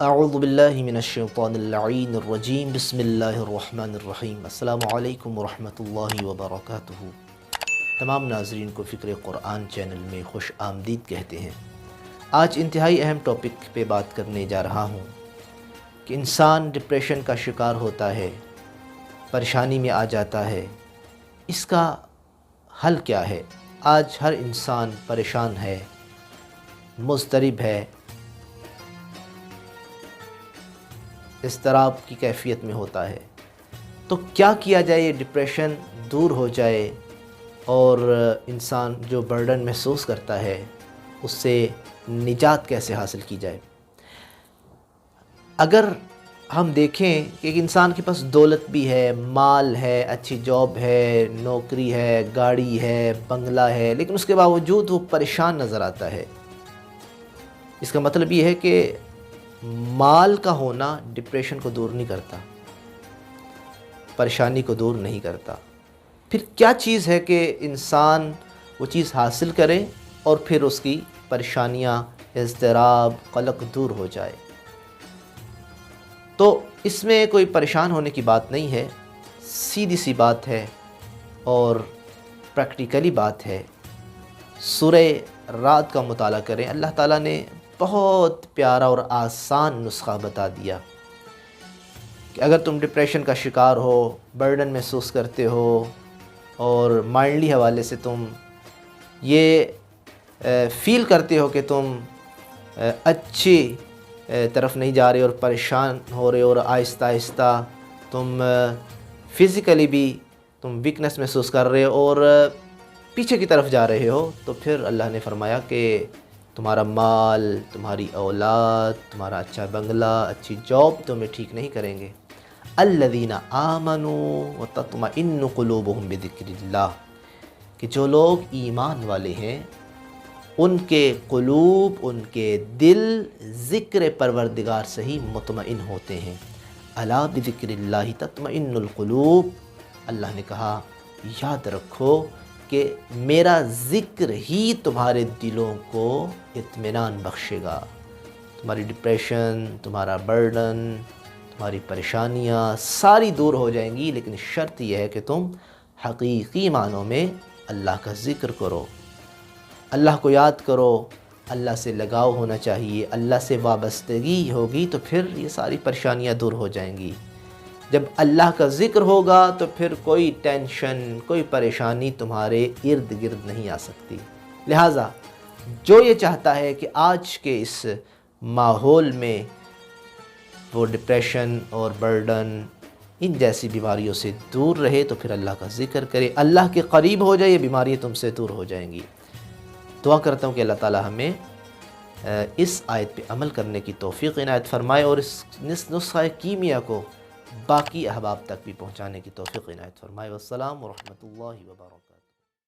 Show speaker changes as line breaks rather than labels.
اعوذ باللہ من الشیطان اللعین الرجیم بسم اللہ الرحمن الرحیم السلام علیکم ورحمۃ اللہ وبرکاتہ۔ تمام ناظرین کو فکر قرآن چینل میں خوش آمدید کہتے ہیں۔ آج انتہائی اہم ٹاپک پہ بات کرنے جا رہا ہوں کہ انسان ڈپریشن کا شکار ہوتا ہے، پریشانی میں آ جاتا ہے، اس کا حل کیا ہے؟ آج ہر انسان پریشان ہے، مضطرب ہے، اضطراب کی کیفیت میں ہوتا ہے۔ تو کیا کیا جائے یہ ڈپریشن دور ہو جائے اور انسان جو برڈن محسوس کرتا ہے اس سے نجات کیسے حاصل کی جائے؟ اگر ہم دیکھیں کہ ایک انسان کے پاس دولت بھی ہے، مال ہے، اچھی جاب ہے، نوکری ہے، گاڑی ہے، بنگلہ ہے، لیکن اس کے باوجود وہ پریشان نظر آتا ہے، اس کا مطلب یہ ہے کہ مال کا ہونا ڈپریشن کو دور نہیں کرتا، پریشانی کو دور نہیں کرتا۔ پھر کیا چیز ہے کہ انسان وہ چیز حاصل کرے اور پھر اس کی پریشانیاں، اضطراب، قلق دور ہو جائے؟ تو اس میں کوئی پریشان ہونے کی بات نہیں ہے، سیدھی سی بات ہے اور پریکٹیکلی بات ہے۔ سورہ رعد کا مطالعہ کریں، اللہ تعالیٰ نے بہت پیارا اور آسان نسخہ بتا دیا کہ اگر تم ڈپریشن کا شکار ہو، برڈن محسوس کرتے ہو اور مائنڈلی حوالے سے تم یہ فیل کرتے ہو کہ تم اچھی طرف نہیں جا رہے اور پریشان ہو رہے اور آہستہ آہستہ تم فزیکلی بھی تم ویکنس محسوس کر رہے اور پیچھے کی طرف جا رہے ہو، تو پھر اللہ نے فرمایا کہ تمہارا مال، تمہاری اولاد، تمہارا اچھا بنگلہ، اچھی جاب تمہیں ٹھیک نہیں کریں گے۔ الذین آمنوا وتطمئن قلوبہم بذکر اللہ، کہ جو لوگ ایمان والے ہیں ان کے قلوب، ان کے دل ذکر پروردگار سے ہی مطمئن ہوتے ہیں۔ الا بذکر اللہ تطمئن القلوب، اللہ نے کہا یاد رکھو کہ میرا ذکر ہی تمہارے دلوں کو اطمینان بخشے گا۔ تمہاری ڈپریشن، تمہارا برڈن، تمہاری پریشانیاں ساری دور ہو جائیں گی، لیکن شرط یہ ہے کہ تم حقیقی معنوں میں اللہ کا ذکر کرو، اللہ کو یاد کرو، اللہ سے لگاؤ ہونا چاہیے، اللہ سے وابستگی ہوگی تو پھر یہ ساری پریشانیاں دور ہو جائیں گی۔ جب اللہ کا ذکر ہوگا تو پھر کوئی ٹینشن، کوئی پریشانی تمہارے ارد گرد نہیں آ سکتی۔ لہٰذا جو یہ چاہتا ہے کہ آج کے اس ماحول میں وہ ڈپریشن اور برڈن، ان جیسی بیماریوں سے دور رہے، تو پھر اللہ کا ذکر کرے، اللہ کے قریب ہو جائے، یہ بیماریاں تم سے دور ہو جائیں گی۔ دعا کرتا ہوں کہ اللہ تعالی ہمیں اس آیت پہ عمل کرنے کی توفیق عنایت فرمائے اور اس نسخہ کیمیا کو باقی احباب تک بھی پہنچانے کی توفیق عنایت فرمائے۔ والسلام ورحمۃ اللہ وبرکاتہ۔